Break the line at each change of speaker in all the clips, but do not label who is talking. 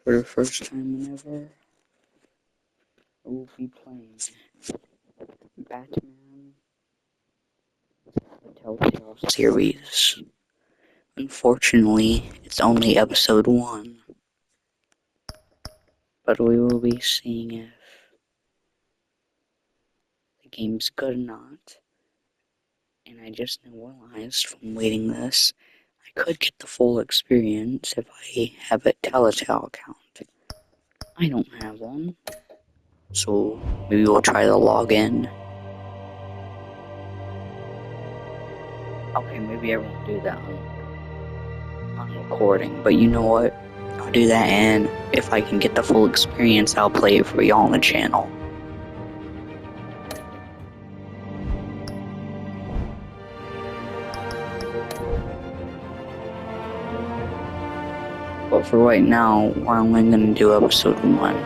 For the first time ever, I will be playing Batman the Telltale series. Unfortunately, it's only episode 1, but we will be seeing if the game's good or not. And I just realized from waiting this, I could get the full experience if I have a Tellatale account. I don't have one, so maybe we'll try to log in. Okay, maybe I won't do that on recording, but you know what? I'll do that, and if I can get the full experience, I'll play it for y'all on the channel. But for right now, we're only going to do episode 1.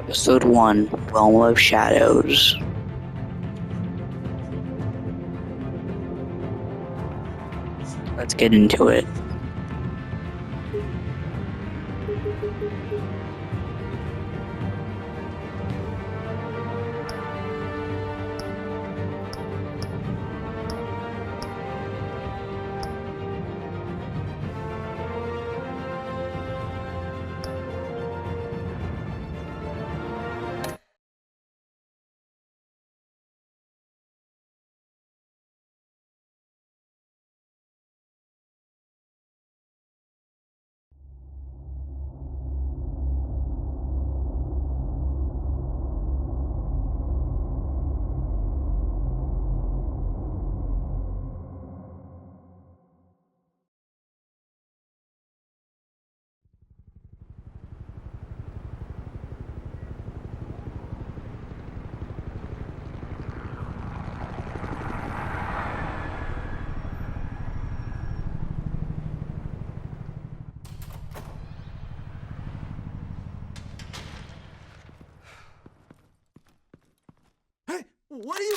Episode 1, Realm of Shadows. Let's get into it.
What are you...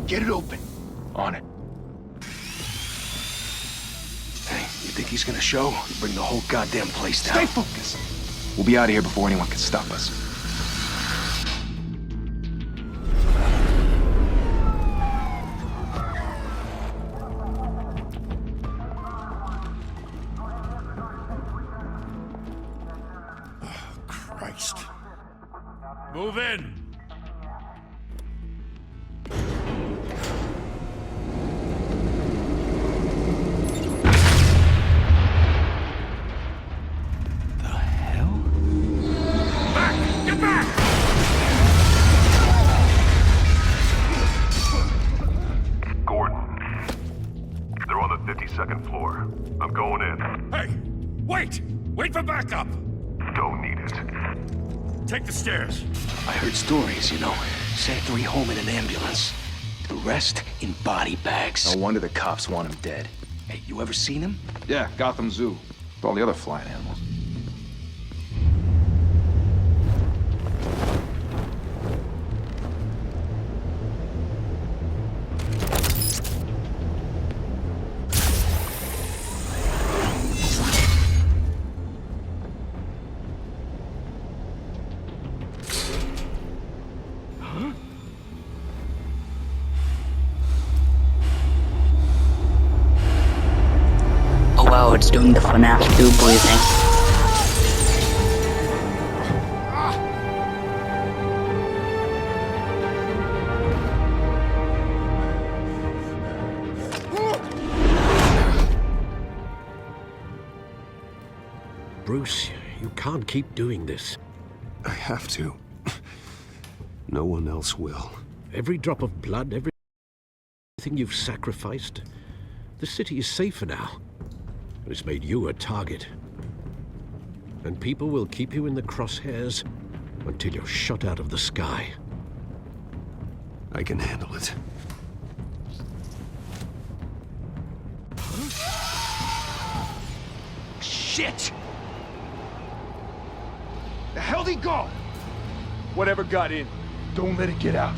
Get it open. On it. Hey, you think he's gonna show? Bring the whole goddamn place down.
Stay focused. We'll be out of here before anyone can stop us.
Oh, Christ.
Move in!
The hell?
Back! Get back!
Gordon. They're on the 52nd floor. I'm going in.
Hey! Wait! Wait for backup!
Don't need it.
Take the stairs.
I heard stories, you know. Sent 3 home in an ambulance. The rest in body bags.
No wonder the cops want him dead.
Hey, you ever seen him?
Yeah, Gotham Zoo. With all the other flying animals.
Oh wow, it's doing the FNAF 2 breathing.
Bruce, you can't keep doing this.
I have to.
No one else will.
Every drop of blood, everything you've sacrificed. The city is safer now. But it's made you a target. And people will keep you in the crosshairs until you're shot out of the sky.
I can handle it.
Shit! The hell'd he go? Whatever got in, don't let it get out.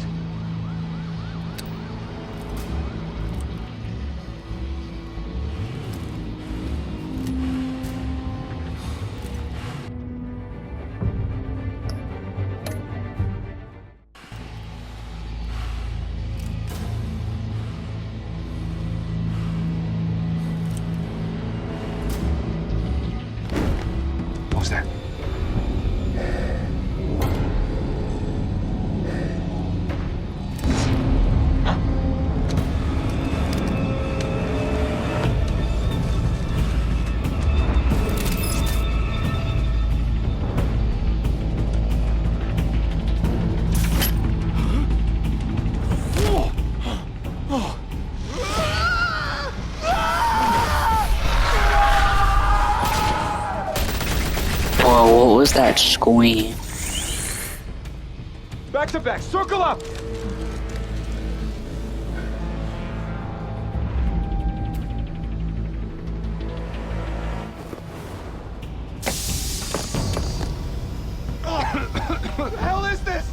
What was that?
Whoa, what was that scream?
Back to back, circle up! What the hell is this?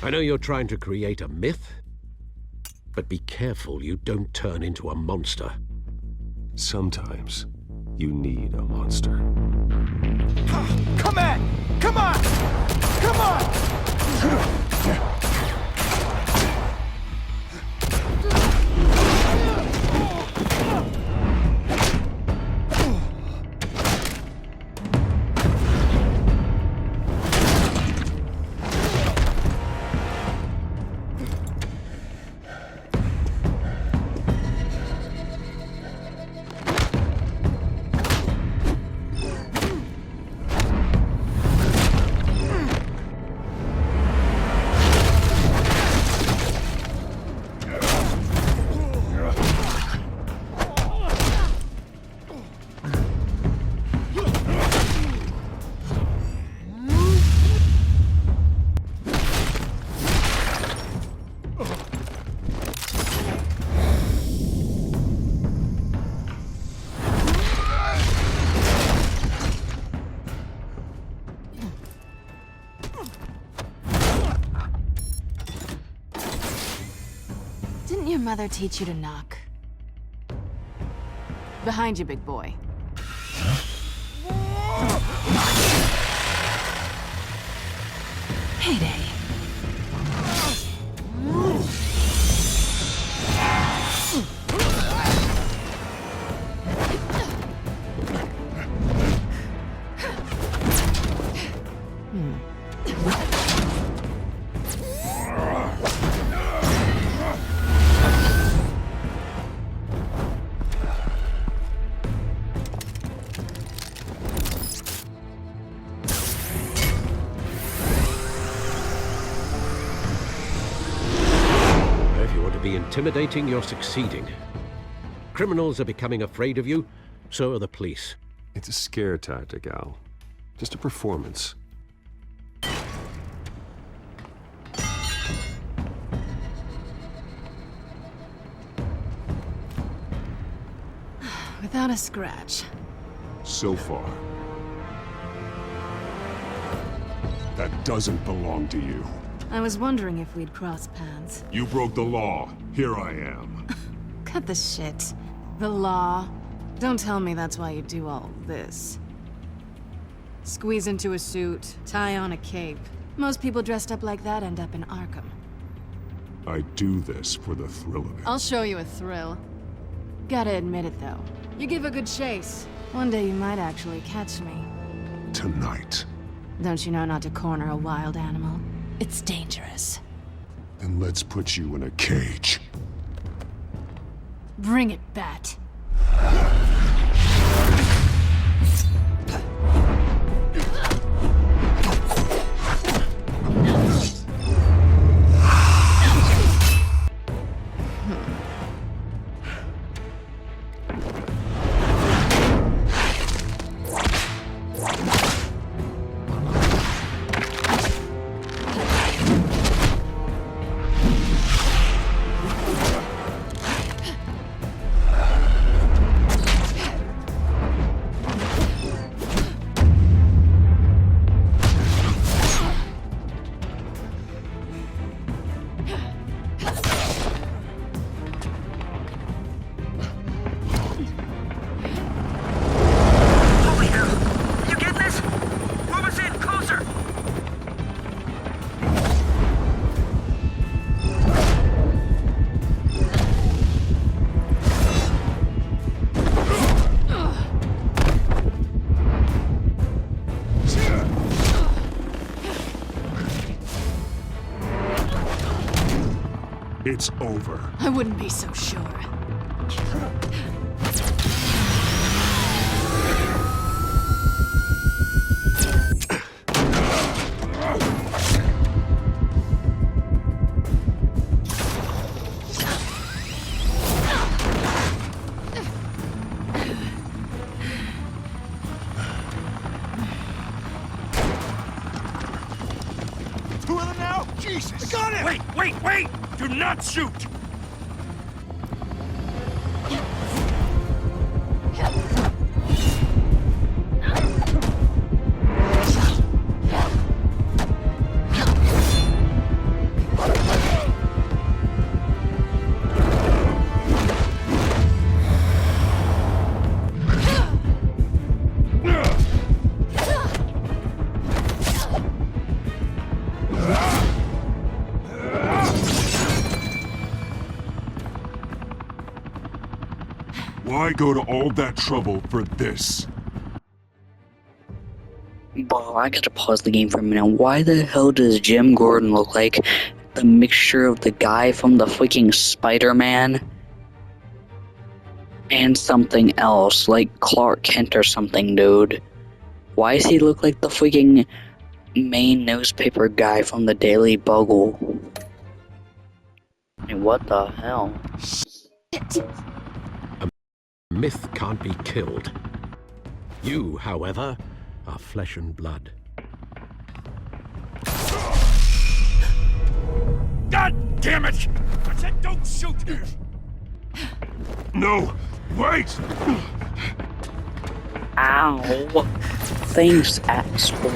I know you're trying to create a myth, but be careful you don't turn into a monster.
Sometimes you need a monster.
Come on! Come on! Come on!
Didn't your mother teach you to knock? Behind you, big boy. Heyday.
Be intimidating, you're succeeding. Criminals are becoming afraid of you, so are the police.
It's a scare tactic, Al. Just a performance.
Without a scratch.
So far. That doesn't belong to you.
I was wondering if we'd cross paths.
You broke the law. Here I am.
Cut the shit. The law. Don't tell me that's why you do all this. Squeeze into a suit, tie on a cape. Most people dressed up like that end up in Arkham.
I do this for the thrill of it.
I'll show you a thrill. Gotta admit it, though. You give a good chase. One day you might actually catch me.
Tonight.
Don't you know not to corner a wild animal? It's dangerous.
Then let's put you in a cage.
Bring it, Bat.
It's over.
I wouldn't be so sure.
Two of them now? Jesus! I got him! Wait! Do not shoot!
Why go to all that trouble for this?
Well, I gotta pause the game for a minute. Why the hell does Jim Gordon look like the mixture of the guy from the freaking Spider-Man and something else, like Clark Kent or something, dude? Why does he look like the freaking main newspaper guy from the Daily Bugle? I mean, what the hell?
Myth can't be killed. You, however, are flesh and blood.
God damn it! I said don't shoot!
No! Wait!
Ow! Thanks, asshole.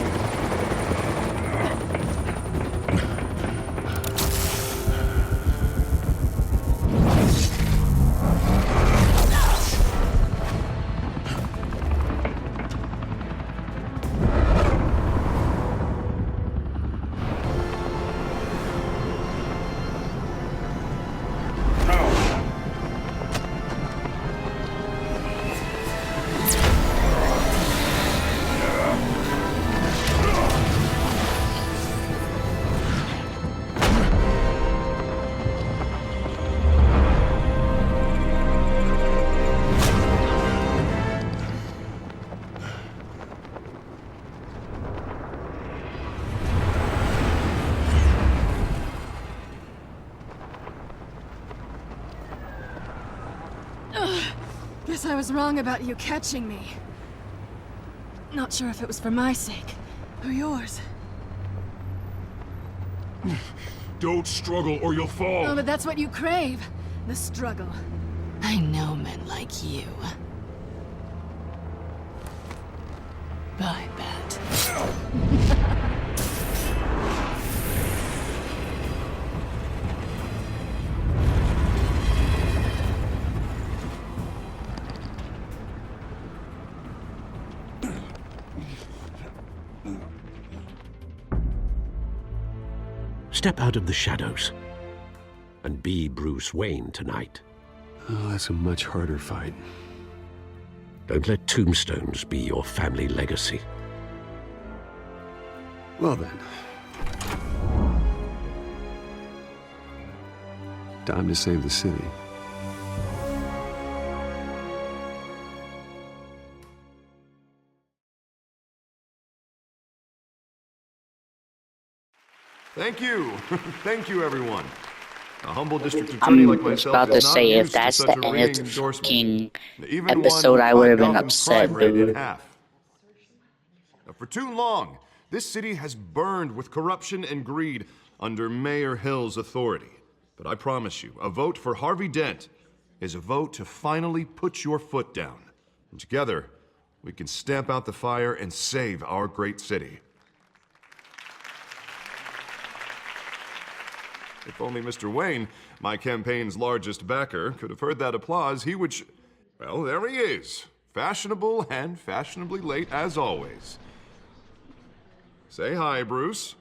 Guess I was wrong about you catching me. Not sure if it was for my sake, or yours.
Don't struggle or you'll fall!
Oh, but that's what you crave. The struggle. I know men like you. Bye, Bat.
step out of the shadows and be Bruce Wayne tonight.
Oh, that's a much harder fight.
Don't let tombstones be your family legacy.
Well then. Time to save the city.
Thank you. Thank you, everyone. A humble district attorney like
I was
myself
about to
is not
say, if
used to
that's
such
the
a
end
ringing
of the
endorsement.
fucking
Even one
episode,
who
I would have
cut
been
Gotham's
upset,
crime rate in
dude.
half. For too long, this city has burned with corruption and greed under Mayor Hill's authority. But I promise you, a vote for Harvey Dent is a vote to finally put your foot down. And together, we can stamp out the fire and save our great city. If only Mr. Wayne, my campaign's largest backer, could have heard that applause, he would well, there he is. Fashionable and fashionably late as always. Say hi, Bruce.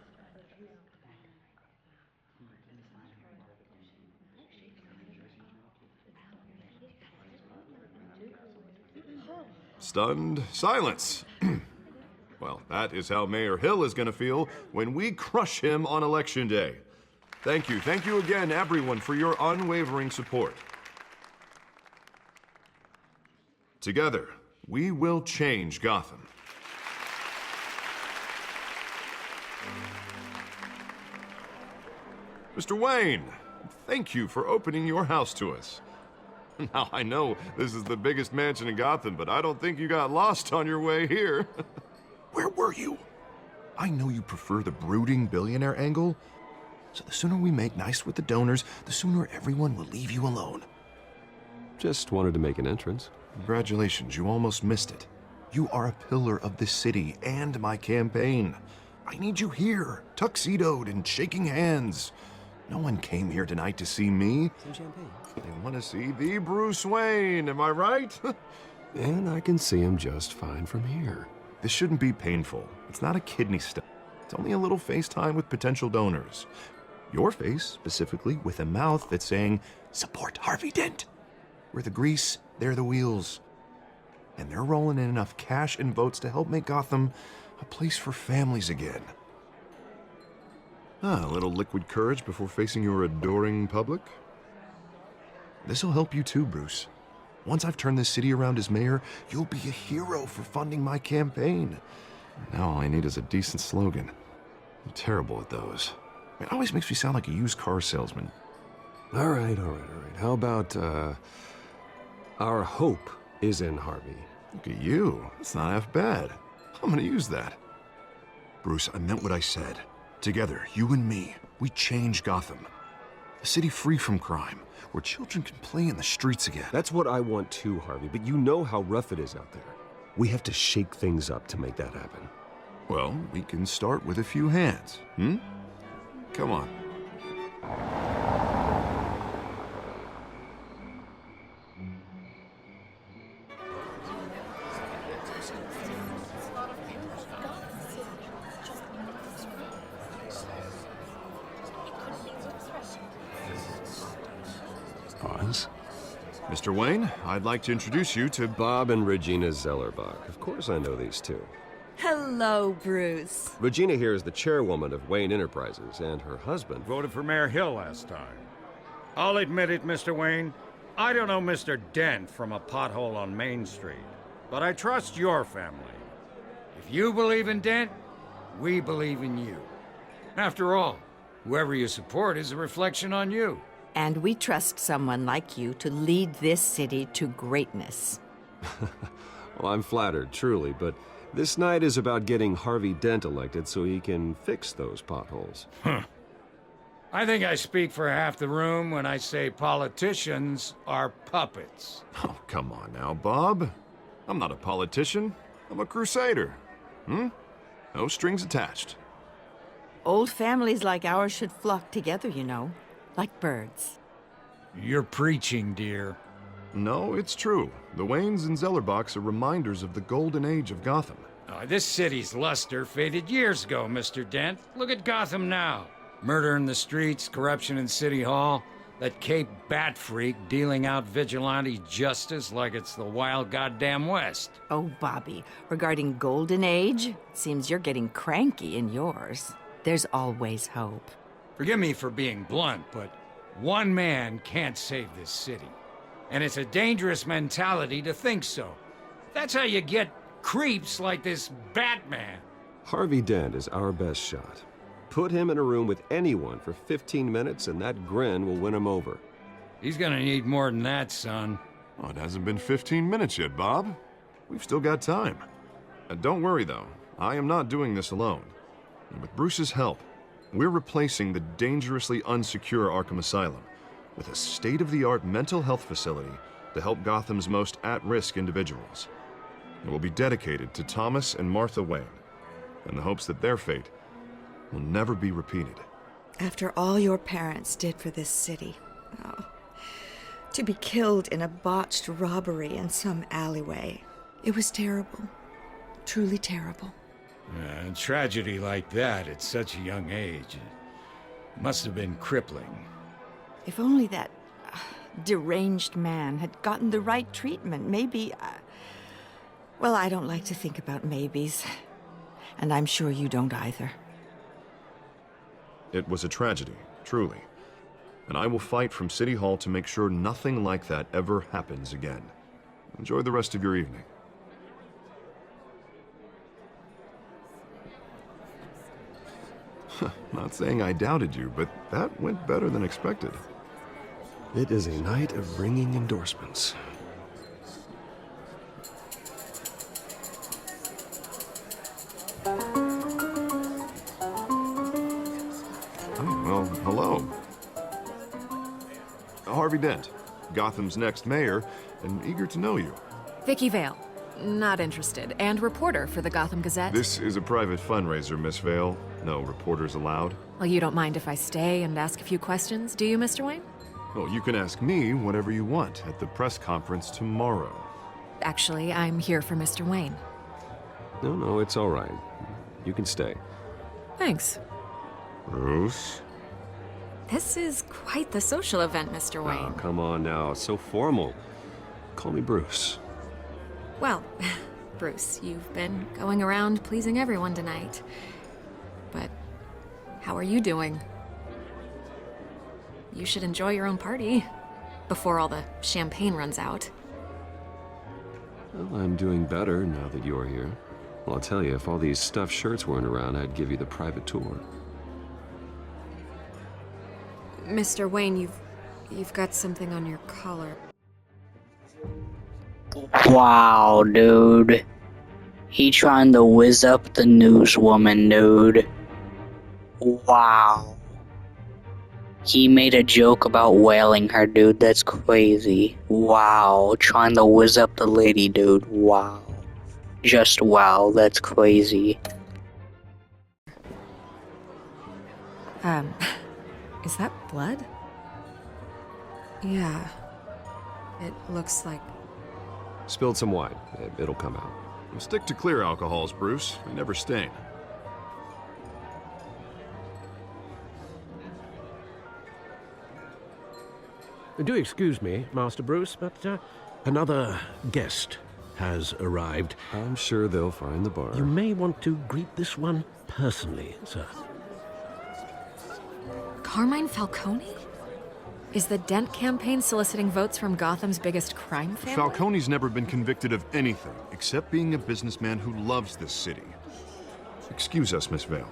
Stunned silence. Well, that is how Mayor Hill is going to feel when we crush him on Election Day. Thank you again, everyone, for your unwavering support. Together, we will change Gotham. Mr. Wayne, thank you for opening your house to us. Now, I know this is the biggest mansion in Gotham, but I don't think you got lost on your way here. Where were you? I know you prefer the brooding billionaire angle, so the sooner we make nice with the donors, the sooner everyone will leave you alone.
Just wanted to make an entrance.
Congratulations, you almost missed it. You are a pillar of this city and my campaign. I need you here, tuxedoed and shaking hands. No one came here tonight to see me.
Some champagne.
They want to see the Bruce Wayne, am I right?
And I can see him just fine from here.
This shouldn't be painful. It's not a kidney stone. It's only a little FaceTime with potential donors. Your face, specifically, with a mouth that's saying, support Harvey Dent. We're the grease, they're the wheels. And they're rolling in enough cash and votes to help make Gotham a place for families again. A little liquid courage before facing your adoring public. This'll help you too, Bruce. Once I've turned this city around as mayor, you'll be a hero for funding my campaign. Now all I need is a decent slogan. I'm terrible at those. It always makes me sound like a used car salesman.
All right. How about, our hope is in Harvey.
Look at you. That's not half bad. I'm gonna use that. Bruce, I meant what I said. Together, you and me, we change Gotham. A city free from crime, where children can play in the streets again.
That's what I want too, Harvey, but you know how rough it is out there. We have to shake things up to make that happen.
Well, we can start with a few hands, Come on.
Pause.
Mr. Wayne, I'd like to introduce you to
Bob and Regina Zellerbach. Of course I know these two.
Hello, Bruce.
Regina here is the chairwoman of Wayne Enterprises, and her husband...
Voted for Mayor Hill last time. I'll admit it, Mr. Wayne. I don't know Mr. Dent from a pothole on Main Street, but I trust your family. If you believe in Dent, we believe in you. After all, whoever you support is a reflection on you.
And we trust someone like you to lead this city to greatness.
Well, I'm flattered, truly, but this night is about getting Harvey Dent elected so he can fix those potholes.
I think I speak for half the room when I say politicians are puppets.
Oh, come on now, Bob. I'm not a politician. I'm a crusader. No strings attached.
Old families like ours should flock together, you know, like birds.
You're preaching, dear.
No, it's true. The Waynes and Zellerbachs are reminders of the golden age of Gotham.
This city's luster faded years ago, Mr. Dent. Look at Gotham now. Murder in the streets, corruption in City Hall, that Cape Bat freak dealing out vigilante justice like it's the wild goddamn West.
Oh, Bobby, regarding Golden Age, seems you're getting cranky in yours. There's always hope.
Forgive me for being blunt, but one man can't save this city. And it's a dangerous mentality to think so. That's how you get creeps like this Batman.
Harvey Dent is our best shot. Put him in a room with anyone for 15 minutes and that grin will win him over.
He's gonna need more than that, son.
Oh, it hasn't been 15 minutes yet, Bob. We've still got time. Don't worry, though. I am not doing this alone. And with Bruce's help, we're replacing the dangerously unsecure Arkham Asylum with a state-of-the-art mental health facility to help Gotham's most at-risk individuals. It will be dedicated to Thomas and Martha Wayne, in the hopes that their fate will never be repeated.
After all your parents did for this city, oh, to be killed in a botched robbery in some alleyway, it was terrible. Truly terrible.
A tragedy like that at such a young age must have been crippling.
If only that deranged man had gotten the right treatment, maybe... well, I don't like to think about maybes. And I'm sure you don't either.
It was a tragedy, truly. And I will fight from City Hall to make sure nothing like that ever happens again. Enjoy the rest of your evening. Not saying I doubted you, but that went better than expected.
It is a night of ringing endorsements.
Well, hello. Harvey Dent, Gotham's next mayor, and eager to know you.
Vicky Vale. Not interested. And reporter for the Gotham Gazette.
This is a private fundraiser, Miss Vale. No reporters allowed.
Well, you don't mind if I stay and ask a few questions, do you, Mr. Wayne?
Well, you can ask me whatever you want at the press conference tomorrow.
Actually, I'm here for Mr. Wayne.
No, it's all right. You can stay.
Thanks.
Bruce?
This is quite the social event, Mr. Wayne.
Oh, come on now. So formal. Call me Bruce.
Well, Bruce, you've been going around pleasing everyone tonight. But how are you doing? You should enjoy your own party before all the champagne runs out.
Well, I'm doing better now that you're here. Well, I'll tell you, if all these stuffed shirts weren't around, I'd give you the private tour.
Mr. Wayne, you've got something on your collar.
Wow, dude. He trying to whiz up the newswoman, dude. Wow. He made a joke about whaling her, dude. That's crazy. Wow. Trying to whiz up the lady, dude. Wow. Just wow. That's crazy.
Is that blood? Yeah. It looks like...
Spilled some wine. It'll come out.
Stick to clear alcohols, Bruce. They never stain.
Do excuse me, Master Bruce, but another guest has arrived.
I'm sure they'll find the bar.
You may want to greet this one personally, sir.
Carmine Falcone? Is the Dent campaign soliciting votes from Gotham's biggest crime family?
Falcone's never been convicted of anything except being a businessman who loves this city. Excuse us, Miss Vale.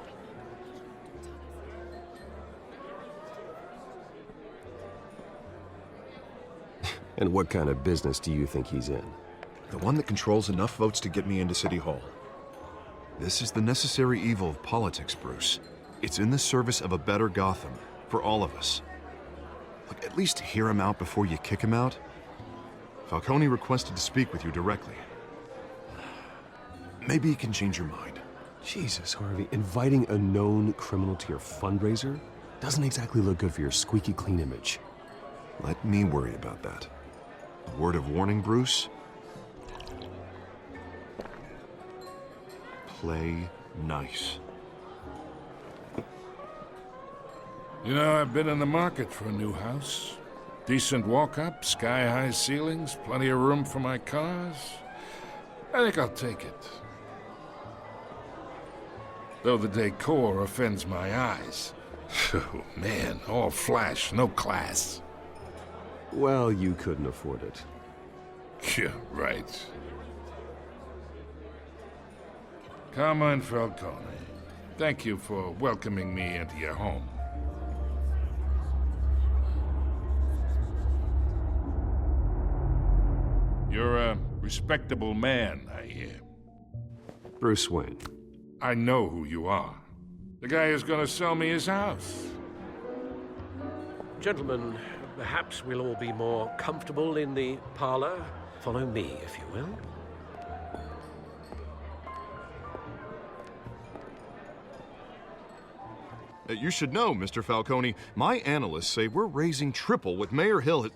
And what kind of business do you think he's in?
The one that controls enough votes to get me into City Hall. This is the necessary evil of politics, Bruce. It's in the service of a better Gotham, for all of us. Look, at least hear him out before you kick him out. Falcone requested to speak with you directly. Maybe he can change your mind.
Jesus, Harvey, inviting a known criminal to your fundraiser doesn't exactly look good for your squeaky clean image.
Let me worry about that. A word of warning, Bruce? Play nice.
You know, I've been in the market for a new house. Decent walk-up, sky-high ceilings, plenty of room for my cars. I think I'll take it. Though the decor offends my eyes. Oh, man, all flash, no class.
Well, you couldn't afford it.
Yeah, right. Carmine Falcone, thank you for welcoming me into your home. You're a respectable man, I hear.
Bruce Wayne.
I know who you are. The guy who's gonna sell me his house.
Gentlemen, perhaps we'll all be more comfortable in the parlor. Follow me, if you will.
You should know, Mr. Falcone, my analysts say we're raising triple what Mayor Hill has...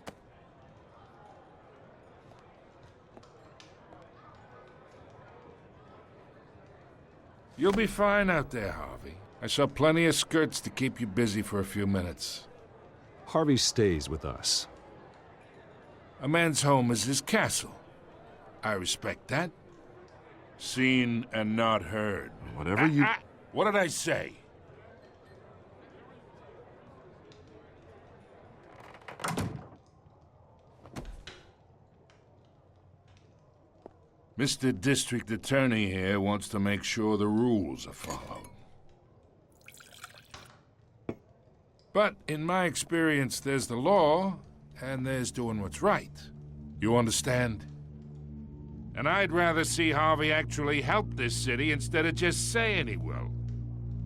You'll be fine out there, Harvey. I saw plenty of skirts to keep you busy for a few minutes.
Harvey stays with us.
A man's home is his castle. I respect that. Seen and not heard.
Whatever you...
What did I say? Mr. District Attorney here wants to make sure the rules are followed. But in my experience, there's the law, and there's doing what's right. You understand? And I'd rather see Harvey actually help this city instead of just saying he will.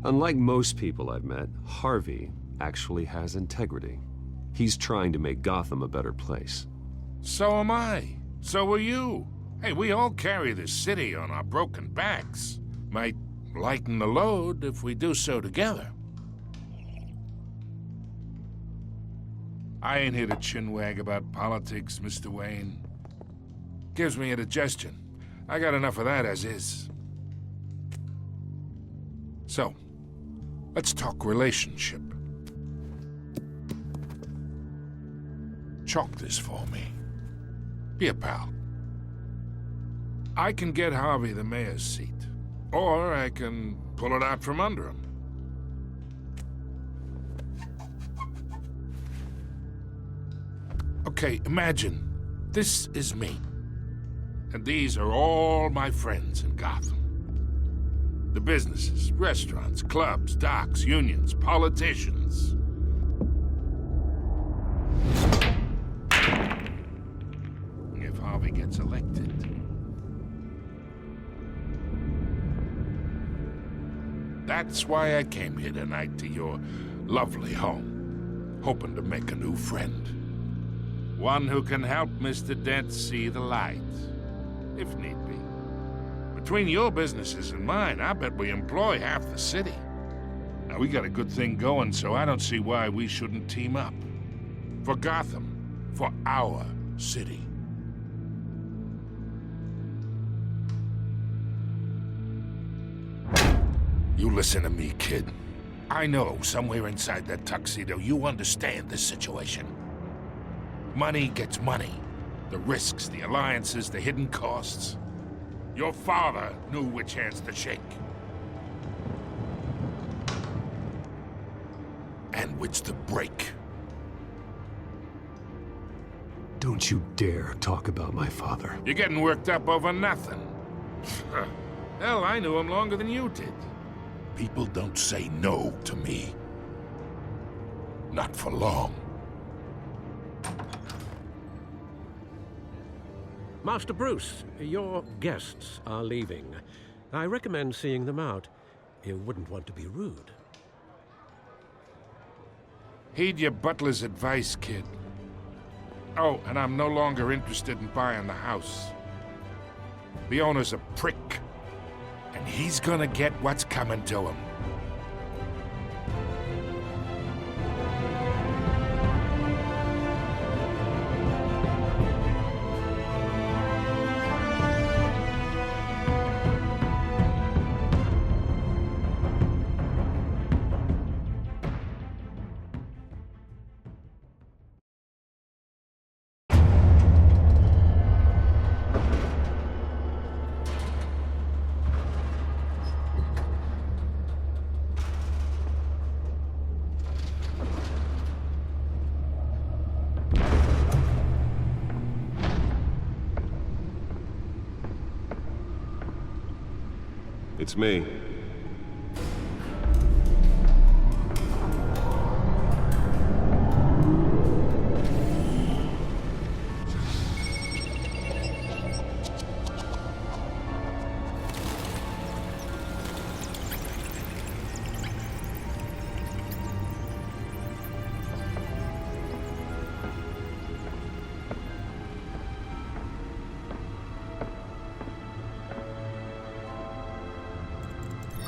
Unlike most people I've met, Harvey actually has integrity. He's trying to make Gotham a better place.
So am I. So are you. Hey, we all carry this city on our broken backs. Might lighten the load if we do so together. I ain't here to chinwag about politics, Mr. Wayne. Gives me indigestion. I got enough of that as is. So, let's talk relationship. Chalk this for me. Be a pal. I can get Harvey the mayor's seat, or I can pull it out from under him. Okay, imagine this is me, and these are all my friends in Gotham. The businesses, restaurants, clubs, docks, unions, politicians. If Harvey gets elected, that's why I came here tonight to your lovely home, hoping to make a new friend. One who can help Mr. Dent see the light, if need be. Between your businesses and mine, I bet we employ half the city. Now, we got a good thing going, so I don't see why we shouldn't team up. For Gotham, for our city. You listen to me, kid. I know somewhere inside that tuxedo you understand this situation. Money gets money. The risks, the alliances, the hidden costs. Your father knew which hands to shake. And which to break.
Don't you dare talk about my father.
You're getting worked up over nothing. Hell, I knew him longer than you did. People don't say no to me. Not for long.
Master Bruce, your guests are leaving. I recommend seeing them out. You wouldn't want to be rude.
Heed your butler's advice, kid. Oh, and I'm no longer interested in buying the house. The owner's a prick, and he's gonna get what's coming to him.
It's me.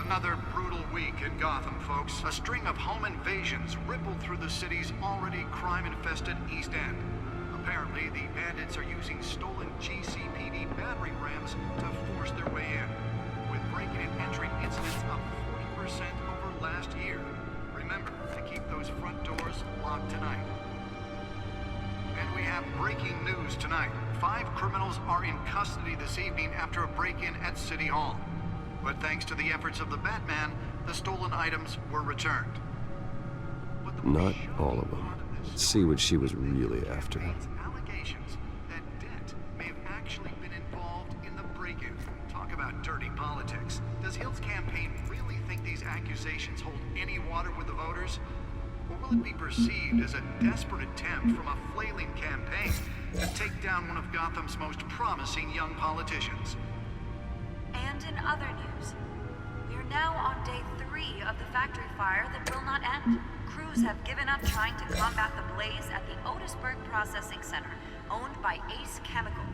Another brutal week in Gotham, folks. A string of home invasions rippled through the city's already crime-infested East End. Apparently, the bandits are using stolen GCPD battering rams to force their way in, with breaking and entering incidents up 40% over last year. Remember to keep those front doors locked tonight. And we have breaking news tonight. 5 criminals are in custody this evening after a break-in at City Hall. But thanks to the efforts of the Batman, the stolen items were returned.
Not all of them. Let's see what she was really after.
Allegations that Dent may have actually been involved in the break-in. Talk about dirty politics. Does Hill's campaign really think these accusations hold any water with the voters? Or will it be perceived as a desperate attempt from a flailing campaign to take down one of Gotham's most promising young politicians?
And in other news, we are now on day 3 of the factory fire that will not end. Crews have given up trying to combat the blaze at the Otisburg Processing Center, owned by Ace Chemical.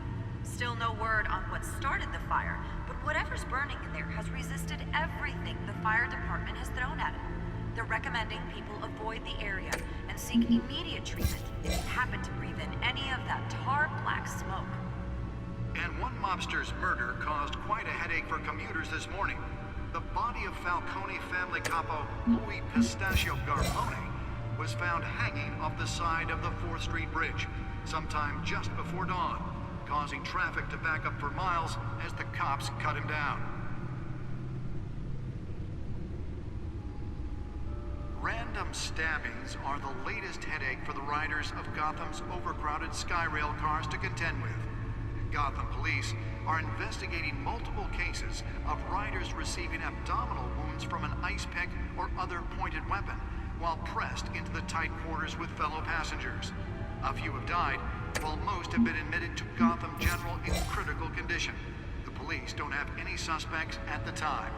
Still no word on what started the fire, but whatever's burning in there has resisted everything the fire department has thrown at it. They're recommending people avoid the area and seek immediate treatment if you happen to breathe in any of that tar black smoke.
And one mobster's murder caused quite a headache for commuters this morning. The body of Falcone family capo Louis Pistachio Garpone was found hanging off the side of the 4th Street Bridge sometime just before dawn, causing traffic to back up for miles as the cops cut him down. Random stabbings are the latest headache for the riders of Gotham's overcrowded Skyrail cars to contend with. Gotham police are investigating multiple cases of riders receiving abdominal wounds from an ice pick or other pointed weapon while pressed into the tight quarters with fellow passengers. A few have died, while most have been admitted to Gotham General in critical condition. The police don't have any suspects at the time.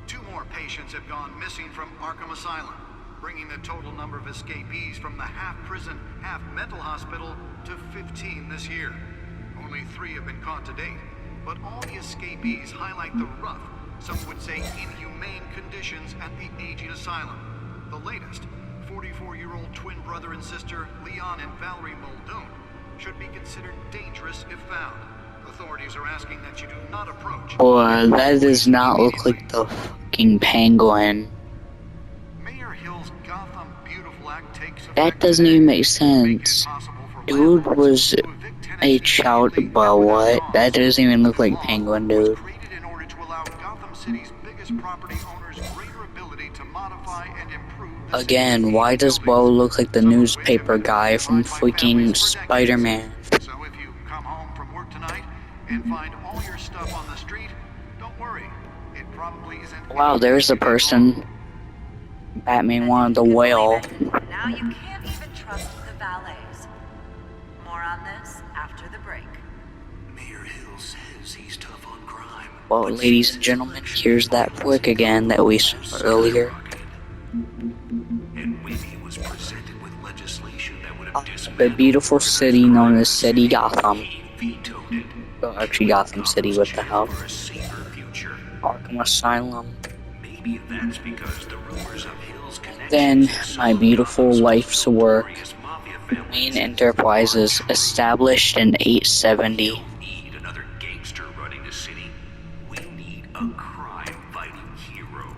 2 more patients have gone missing from Arkham Asylum, bringing the total number of escapees from the half-prison, half-mental hospital to 15 this year. Only 3 have been caught to date, but all the escapees highlight the rough, some would say inhumane conditions at the aging asylum. The latest, 44-year-old twin brother and sister Leon and Valerie Muldoon, should be considered dangerous if found. Authorities are asking that you do not approach.
Boy, that does not look like the fucking Penguin.
Mayor Hill's Gotham Beautiful Act takes effect.
That doesn't even make sense. Dude was a child, but what? That doesn't even look like Penguin, dude.
In order to allow Gotham City's biggest property owners greater ability to modify and improve.
Again, why does Bo look like the newspaper guy from freaking Spider-Man?
So if you come home from work tonight and find all your stuff on the street, don't worry. It probably isn't.
Wow, there's a person. Batman wanted the whale.
Now you can't even trust the valets. More on this after the break.
Mayor Hill says he's tough on crime.
Well, ladies and gentlemen, here's that flick again that we saw earlier.
And when he was presented with legislation that would have
The beautiful city known as City Gotham. Well, actually Gotham City, what the hell. Arkham Asylum.
Maybe that's because the rumors of Hill's
Then, my beautiful wife's work. Main Enterprises, established in 870.
need another gangster running the city. We need a crime-fighting hero.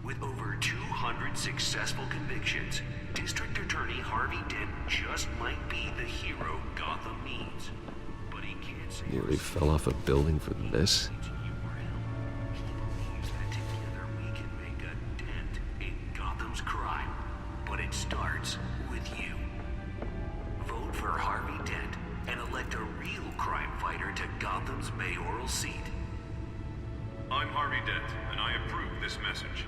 With over 200 successful convictions, District Attorney Harvey Dent just might be the hero Gotham needs. But he can't say
Nearly fell off a building for this.
together we can make a dent in Gotham's crime. But it starts with you. Vote for Harvey Dent and elect a real crime fighter to Gotham's mayoral seat.
I'm Harvey Dent, and I approve this message.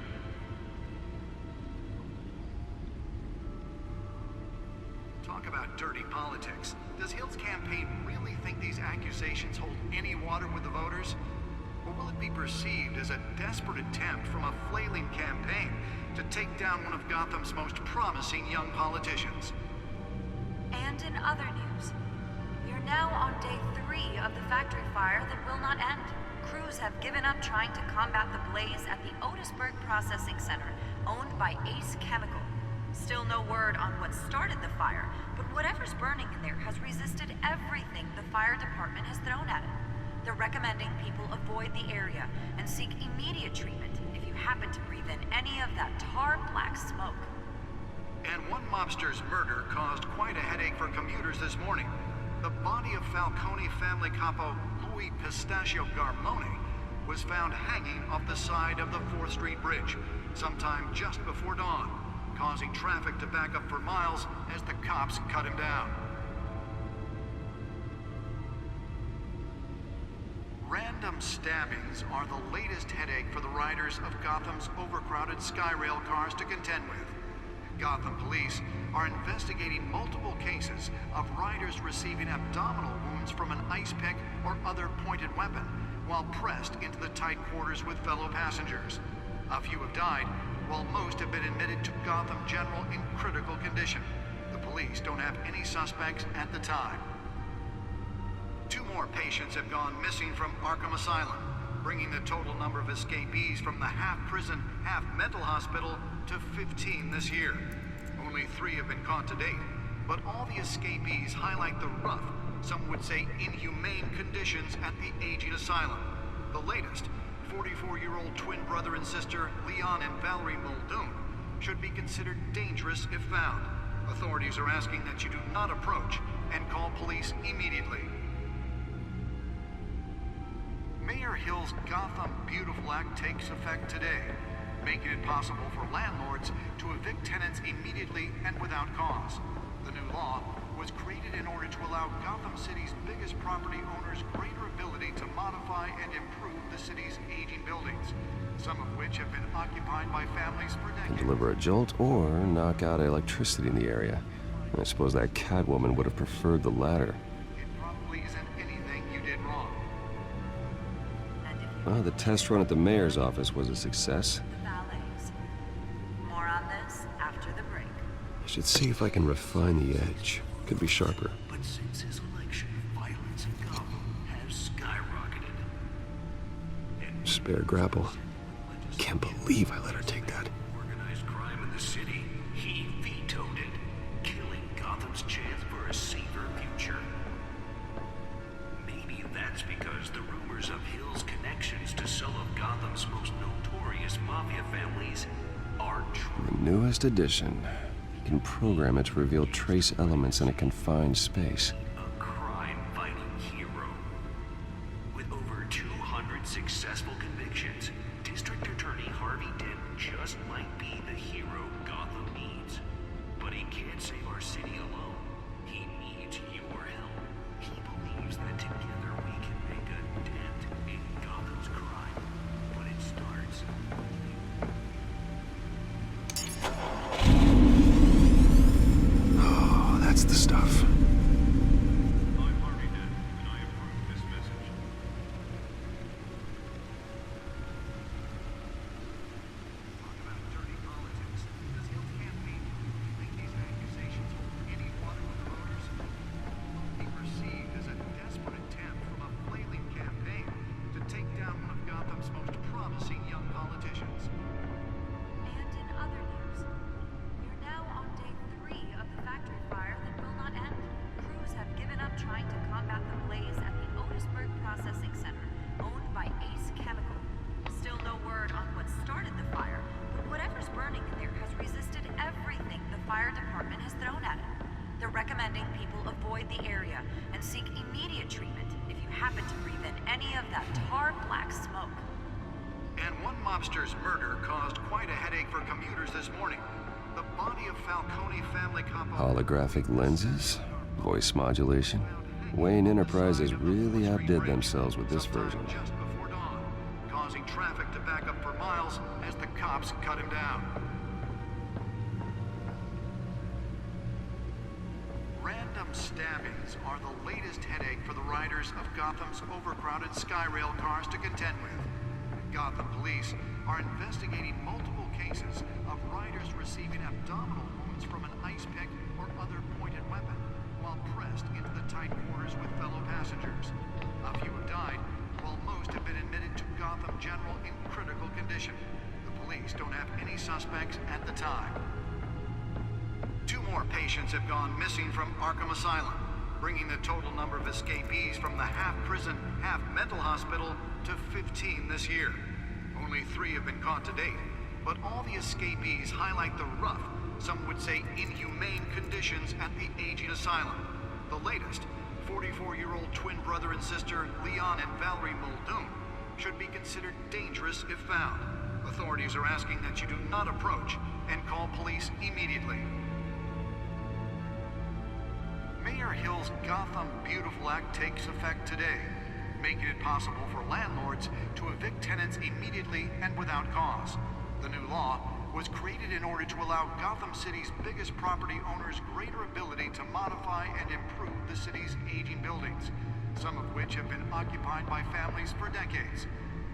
Talk about dirty politics. Does Hill's campaign really think these accusations hold any water with the voters? Or will it be perceived as a desperate attempt from a flailing campaign to take down one of Gotham's most promising young politicians?
And in other news, we are now on day 3 of the factory fire that will not end. Crews have given up trying to combat the blaze at the Otisburg Processing Center, owned by Ace Chemical. Still no word on what started the fire, but whatever's burning in there has resisted everything the fire department has thrown at it. They're recommending people avoid the area and seek immediate treatment if you happen to breathe in any of that tar black smoke.
And one mobster's murder caused quite a headache for commuters this morning. The body of Falcone family capo Louis Pistachio Garmone was found hanging off the side of the 4th Street Bridge sometime just before dawn, causing traffic to back up for miles as the cops cut him down. Random stabbings are the latest headache for the riders of Gotham's overcrowded Skyrail cars to contend with. Gotham police are investigating multiple cases of riders receiving abdominal wounds from an ice pick or other pointed weapon while pressed into the tight quarters with fellow passengers. A few have died, while most have been admitted to Gotham General in critical condition. The police don't have any suspects at the time. 2 more patients have gone missing from Arkham Asylum, bringing the total number of escapees from the half-prison, half-mental hospital to 15 this year. Only 3 have been caught to date, but all the escapees highlight the rough, some would say inhumane conditions at the aging asylum. The latest, 44-year-old twin brother and sister Leon and Valerie Muldoon, should be considered dangerous if found. Authorities are asking that you do not approach and call police immediately. Mayor Hill's Gotham Beautiful Act takes effect today, making it possible for landlords to evict tenants immediately and without cause. The new law was created in order to allow Gotham City's biggest property owners greater ability to modify and improve the city's aging buildings, some of which have been occupied by families for
Can
decades.
deliver a jolt or knock out electricity in the area. I suppose that Catwoman would have preferred the latter.
It probably isn't anything you did wrong.
Well, the test run at the mayor's office was a success.
The valets. More on this after the break.
I should see if I can refine the edge. Could be sharper.
But since his election, violence in Gotham has skyrocketed. And
Spare grapple. Can't believe I let her take that.
organized crime in the city, he vetoed it, killing Gotham's chance for a safer future. Maybe that's because the rumors of Hill's connections to some of Gotham's most notorious mafia families are true.
The newest edition. You can program it to reveal trace elements in a confined space.
A crime-fighting hero. With over 200 successful convictions, District Attorney Harvey Dent just might be the hero Gotham needs. But he can't save our city alone. He needs your help. He believes that together we can make a dent in Gotham's crime. But it starts...
Oh, that's the stuff.
I'm Harvey Dent, and I approve this message.
Talk about dirty politics. Does Hill's campaign really think these accusations hold any water with the voters? Be perceived as a desperate attempt from a flailing campaign to take down one of Gotham's most promising young politicians.
And in other news, we're now on day 3 of the factory fire that will not end. Crews have given up trying to combat the blaze at the Otisburg Processing Center, owned by Ace Chemical. Still no word on what started the fire, but whatever's burning in there has resisted everything the fire department has thrown at it. They're recommending people avoid the area and seek immediate treatment if you happen to breathe in any of that tar black smoke.
And one mobster's murder caused quite a headache for commuters this morning. The body of Falcone family capo...
Holographic lenses? Voice modulation? Wayne Enterprises really outdid themselves with this version.
Just before dawn, causing traffic cops cut him down. Random stabbings are the latest headache for the riders of Gotham's overcrowded Skyrail cars to contend with. Gotham police are investigating multiple cases of riders receiving abdominal wounds from an ice pick or other pointed weapon while pressed into the tight quarters with fellow passengers. A few have died, while most have been admitted to Gotham General in critical condition. The police don't have any suspects at the time. 2 more patients have gone missing from Arkham Asylum, bringing the total number of escapees from the half-prison, half-mental hospital to 15 this year. Only 3 have been caught to date, but all the escapees highlight the rough, some would say inhumane conditions at the aging asylum. The latest, 44-year-old twin brother and sister Leon and Valerie Muldoon, should be considered dangerous if found. Authorities are asking that you do not approach and call police immediately. Mayor Hill's Gotham Beautiful Act takes effect today, making it possible for landlords to evict tenants immediately and without cause. The new law was created in order to allow Gotham City's biggest property owners greater ability to modify and improve the city's aging buildings, some of which have been occupied by families for decades.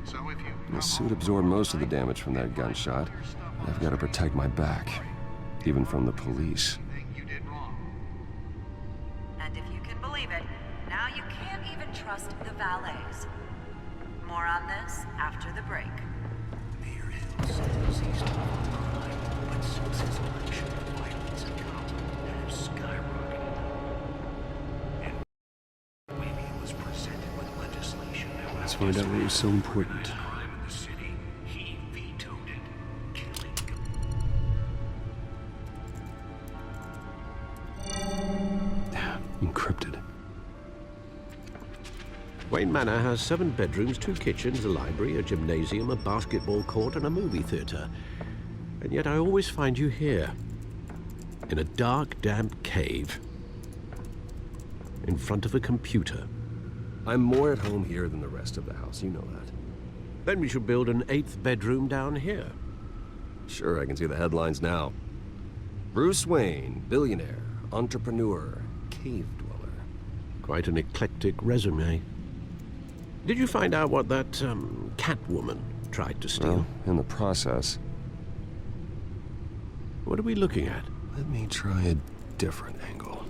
So if you...
The suit absorbed most of the damage from that gunshot. I've got to protect my back, even from the police.
And if you can believe it, now you can't even trust the valets. More on this after the break.
Mayor Hill says he's tough on crime, but since his election, violence in Gotham has skyrocketed. And maybe he was presented with legislation that would
Let's find out what was so important.
crime in the city. He vetoed it, killing
Encrypted.
Wayne Manor has 7 bedrooms, 2 kitchens, a library, a gymnasium, a basketball court, and a movie theater. And yet I always find you here, in a dark, damp cave, in front of a computer.
I'm more at home here than the rest of the house, you know that.
Then we should build an 8th bedroom down here.
Sure, I can see the headlines now. Bruce Wayne, billionaire, entrepreneur, cave dweller.
Quite an eclectic resume. Did you find out what that, Catwoman tried to steal?
Well, in the process.
What are we looking at?
Let me try a different angle.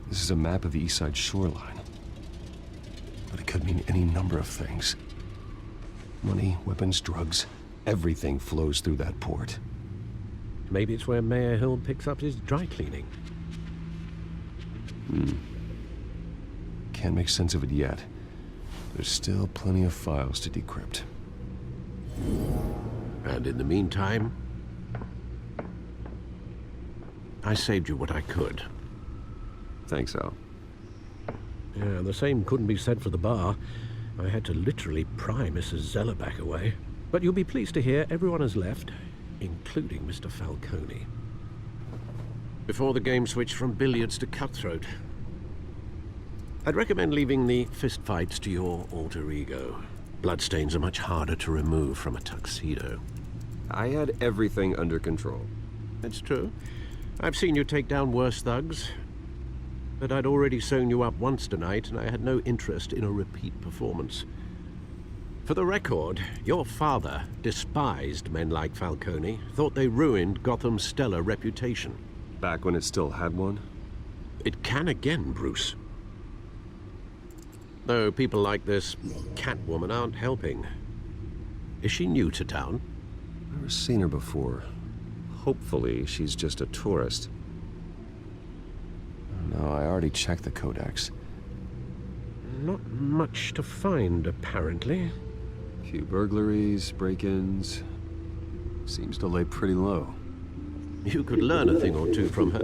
This is a map of the East Side shoreline. But it could mean any number of things. Money, weapons, drugs, everything flows through that port.
Maybe it's where Mayor Hill picks up his dry cleaning.
Can't make sense of it yet. There's still plenty of files to decrypt.
And in the meantime, I saved you what I could.
Thanks, Al.
Yeah, the same couldn't be said for the bar. I had to literally pry Mrs. Zellerback away. But you'll be pleased to hear everyone has left, including Mr. Falcone. Before the game switched from billiards to cutthroat. I'd recommend leaving the fistfights to your alter ego. Bloodstains are much harder to remove from a tuxedo.
I had everything under control.
It's true. I've seen you take down worse thugs. But I'd already sewn you up once tonight, and I had no interest in a repeat performance. For the record, your father despised men like Falcone, thought they ruined Gotham's stellar reputation.
Back when it still had one?
It can again, Bruce. Though people like this Catwoman aren't helping. Is she new to town?
Never seen her before. Hopefully, she's just a tourist. No, I already checked the codex.
Not much to find, apparently.
Few burglaries, break-ins. Seems to lay pretty low.
You could learn a thing or two from her.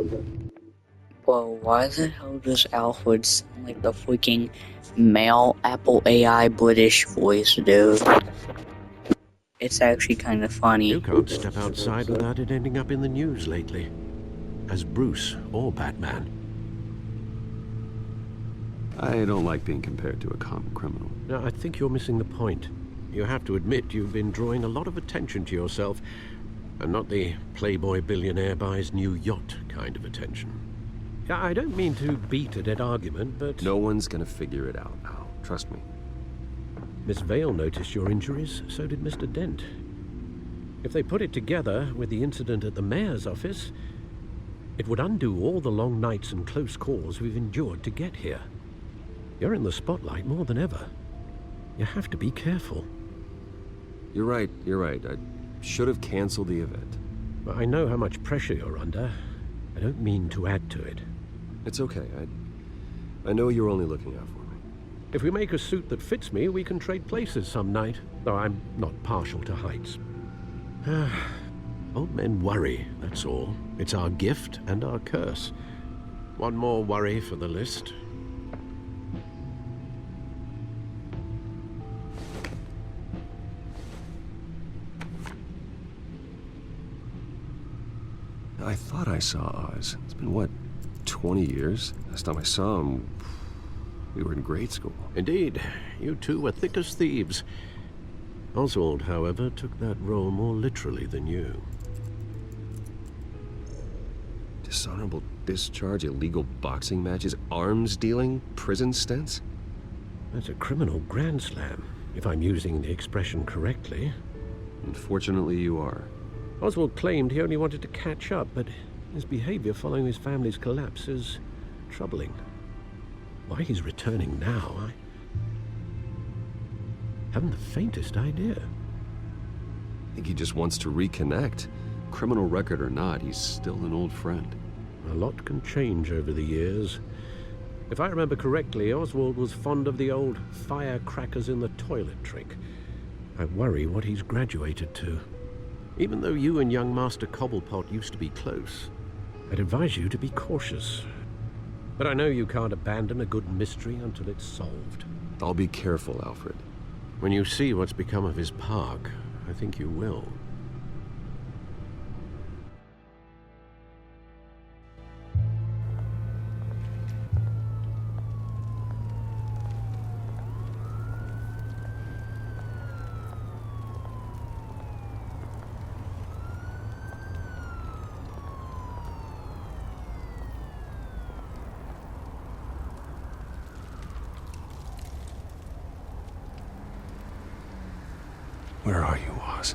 Whoa, why the hell does Alfred sound like the freaking male Apple AI British voice, dude? It's actually kind of funny.
You can't step outside without it ending up in the news lately. As Bruce or Batman.
I don't like being compared to a common criminal.
No, I think you're missing the point. You have to admit you've been drawing a lot of attention to yourself, and not the playboy billionaire buys new yacht kind of attention. I don't mean to beat a dead argument, but...
No one's gonna figure it out, Al. Trust me.
Miss Vale noticed your injuries, so did Mr. Dent. If they put it together with the incident at the mayor's office, it would undo all the long nights and close calls we've endured to get here. You're in the spotlight more than ever. You have to be careful.
You're right. I should have canceled the event.
But I know how much pressure you're under. I don't mean to add to it.
It's okay. I know you're only looking out for me.
If we make a suit that fits me, we can trade places some night, though I'm not partial to heights. Old men worry, that's all. It's our gift and our curse. One more worry for the list.
I thought I saw Oz. It's been, what, 20 years? Last time I saw him, we were in grade school.
Indeed. You two were thick as thieves. Oswald, however, took that role more literally than you.
Dishonorable discharge, illegal boxing matches, arms dealing, prison stints?
That's a criminal grand slam, if I'm using the expression correctly.
Unfortunately, you are.
Oswald claimed he only wanted to catch up, but his behavior following his family's collapse is troubling. Why he's returning now, I haven't the faintest idea.
I think he just wants to reconnect. Criminal record or not, he's still an old friend.
A lot can change over the years. If I remember correctly, Oswald was fond of the old firecrackers in the toilet trick. I worry what he's graduated to. Even though you and young Master Cobblepot used to be close, I'd advise you to be cautious. But I know you can't abandon a good mystery until it's solved.
I'll be careful, Alfred.
When you see what's become of his park, I think you will.
Where are you, Oz?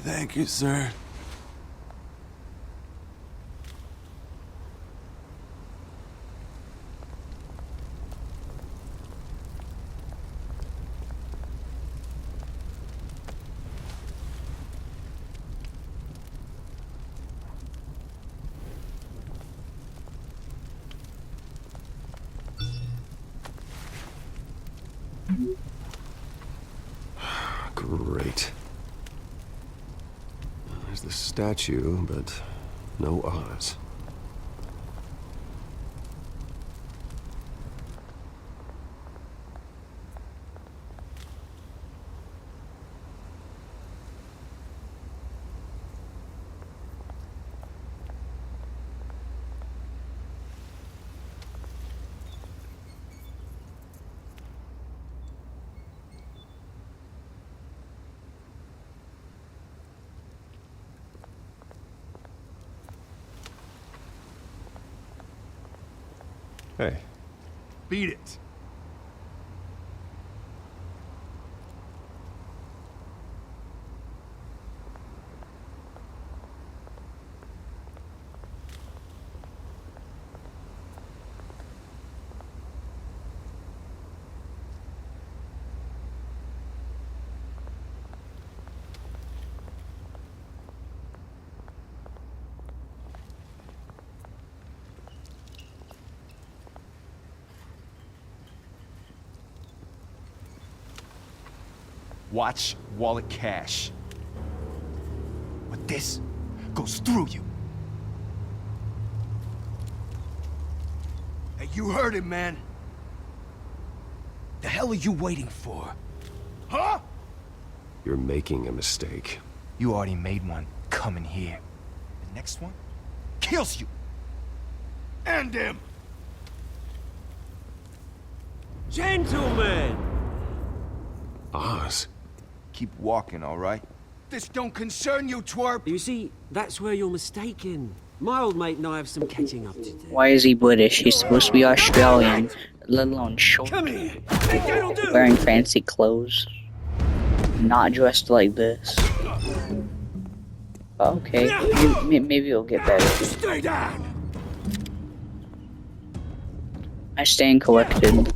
Thank you, sir.
Great. There's the statue, but no Oz. Hey.
Beat it.
Watch wallet cash. But this goes through you. Hey, you heard it, man. The hell are you waiting for? Huh?
You're making a mistake.
You already made one coming here. The next one kills you. And him.
Gentlemen!
Oz.
Keep walking, all right? This don't concern you, twerp!
You see, that's where you're mistaken. My old mate and I have some catching up to do.
Why is he British? He's supposed to be Australian, let alone short.
Come here! Think that'll do!
Wearing fancy clothes. Not dressed like this. Okay, maybe it'll get better.
Stay down!
I stand collected.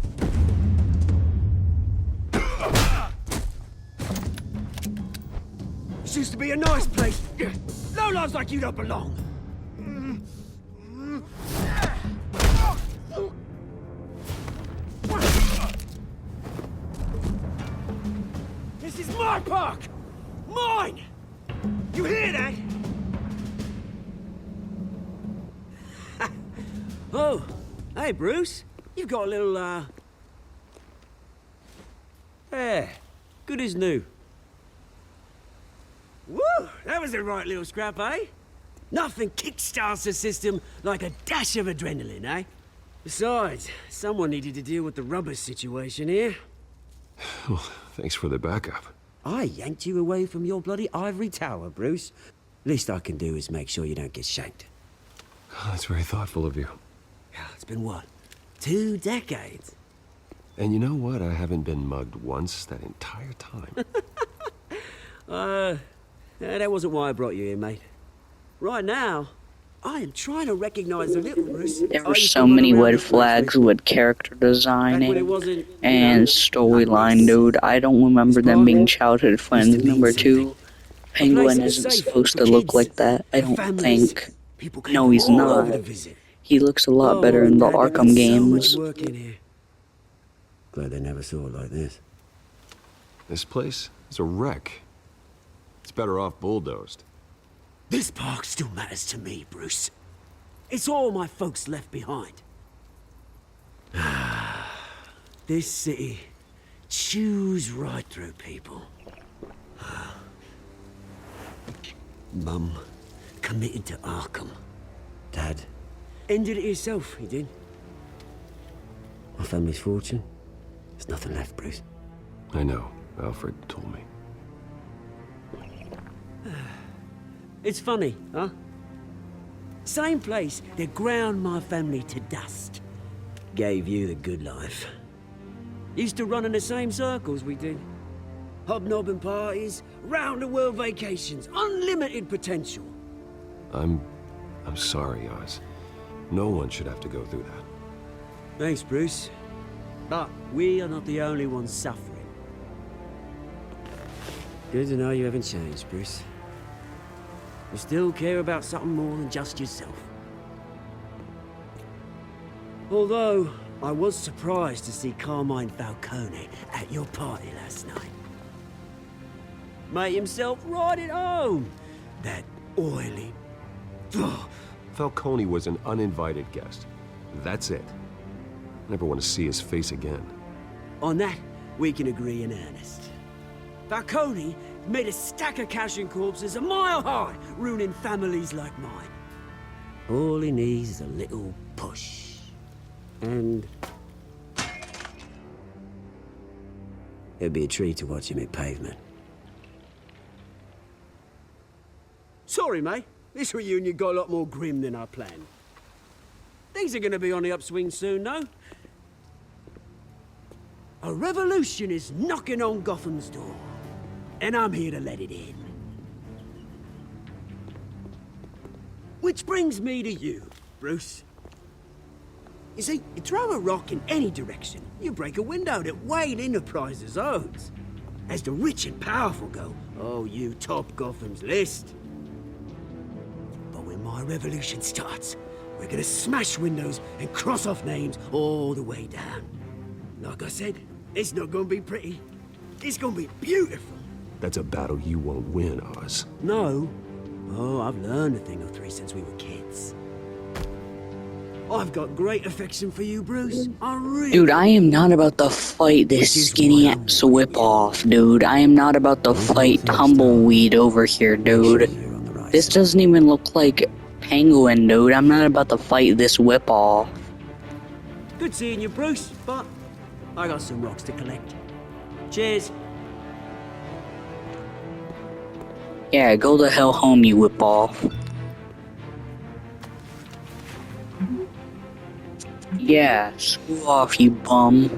This used to be a nice place. Lowlifes like you don't belong. This is my park! Mine! You hear that? Oh, hey Bruce. You've got a little, Yeah, good as new. Woo! That was a right little scrap, eh? Nothing kickstarts the system like a dash of adrenaline, eh? Besides, someone needed to deal with the rubber situation here.
Well, thanks for the backup.
I yanked you away from your bloody ivory tower, Bruce. Least I can do is make sure you don't get shanked.
Oh, that's very thoughtful of you.
It's been what? 2 decades?
And you know what? I haven't been mugged once that entire time.
That wasn't why I brought you here, mate. Right now, I am trying to recognize the little Bruce.
There were so many red flags with character designing and storyline, dude. I don't remember them being childhood friends. Number 2, Penguin isn't supposed to look like that, I don't think. No, he's not. He looks a lot better in the Arkham games.
Glad they never saw it like this.
This place is a wreck. It's better off bulldozed.
This park still matters to me, Bruce. It's all my folks left behind. This city chews right through people. Mum committed to Arkham. Dad ended it himself, he did. My family's fortune, there's nothing left, Bruce.
I know. Alfred told me.
It's funny, huh? Same place that ground my family to dust. Gave you the good life. Used to run in the same circles we did. Hobnobbing parties, round-the-world vacations, unlimited potential.
I'm sorry, Oz. No one should have to go through that.
Thanks, Bruce. But we are not the only ones suffering. Good to know you haven't changed, Bruce. You still care about something more than just yourself. Although, I was surprised to see Carmine Falcone at your party last night. Made himself right at home. That oily...
Falcone was an uninvited guest. That's it. Never want to see his face again.
On that, we can agree in earnest. Falcone made a stack of cashing corpses a mile high, ruining families like mine. All he needs is a little push. And... it'd be a treat to watch him hit pavement. Sorry, mate. This reunion got a lot more grim than I planned. Things are gonna be on the upswing soon, though. A revolution is knocking on Gotham's door. And I'm here to let it in. Which brings me to you, Bruce. You see, you throw a rock in any direction, you break a window that Wayne Enterprises owns. As the rich and powerful go, oh, you top Gotham's list. But when my revolution starts, we're gonna smash windows and cross off names all the way down. Like I said, it's not gonna be pretty. It's gonna be beautiful.
That's a battle you won't win, Oz.
No. Oh, I've learned a thing or three since we were kids. I've got great affection for you, Bruce. I really...
Dude, I am not about to fight this skinny ass whip off, dude. I am not about to fight Tumbleweed over here, dude. This doesn't even look like Penguin, dude. I'm not about to fight this whip off.
Good seeing you, Bruce, but I got some rocks to collect. Cheers.
Yeah, go the hell home, you whip off. Yeah, screw off, you bum.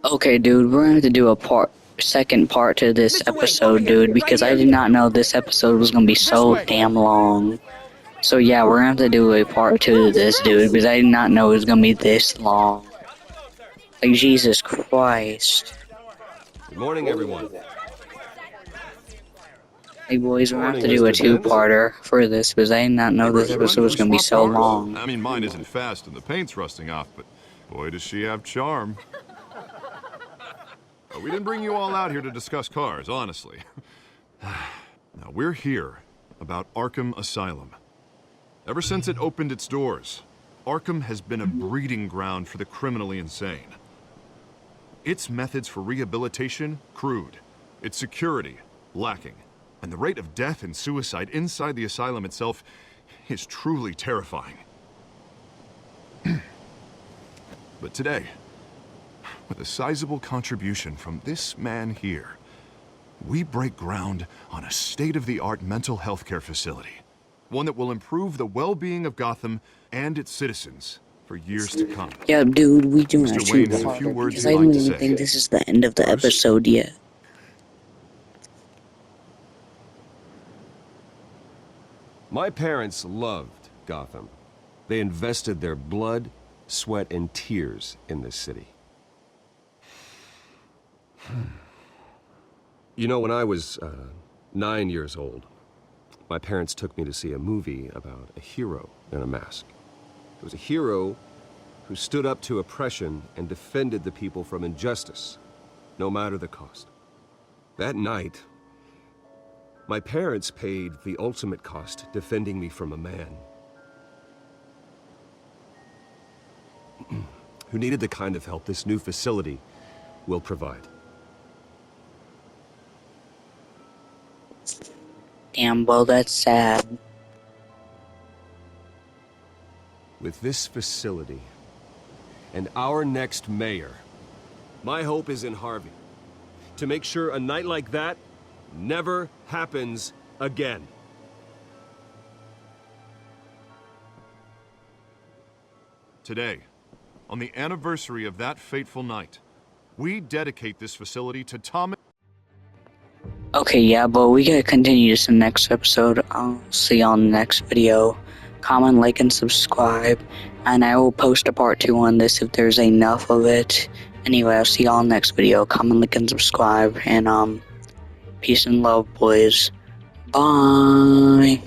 Okay, dude, we're gonna have to do a second part to this episode, dude, because I did not know this episode was gonna be so damn long. So yeah, we're gonna have to do a part 2 to this, dude, because I did not know it was gonna be this long. Like, Jesus Christ.
Good morning, everyone.
Hey boys, we're gonna have to do a 2-parter for this, because I did not know this episode was gonna be so long.
I mean, mine isn't fast and the paint's rusting off, but boy, does she have charm. We didn't bring you all out here to discuss cars, honestly. Now, we're here about Arkham Asylum. Ever since it opened its doors, Arkham has been a breeding ground for the criminally insane. Its methods for rehabilitation, crude. Its security, lacking. And the rate of death and suicide inside the asylum itself is truly terrifying. But today, with a sizable contribution from this man here, we break ground on a state-of-the-art mental health care facility. One that will improve the well-being of Gotham and its citizens for years to come.
Yeah, dude, we do not
Mr. Wayne
shoot
has a
harder,
few words
because
he'd
I
like
don't
to
even
say.
think this is the end of the episode yet.
My parents loved Gotham. They invested their blood, sweat, and tears in this city. You know, when I was 9 years old, my parents took me to see a movie about a hero in a mask. It was a hero who stood up to oppression and defended the people from injustice, no matter the cost. That night, my parents paid the ultimate cost defending me from a man who needed the kind of help this new facility will provide.
Damn, well, that's sad.
With this facility and our next mayor, my hope is in Harvey. To make sure a night like that never happens again.
Today, on the anniversary of that fateful night, we dedicate this facility to Thomas.
Okay, yeah, but we gotta continue this in the next episode. I'll see you on the next video. Comment, like, and subscribe. And I will post a part 2 on this if there's enough of it. Anyway, I'll see y'all in the next video. Comment, like, and subscribe. And, peace and love, boys. Bye.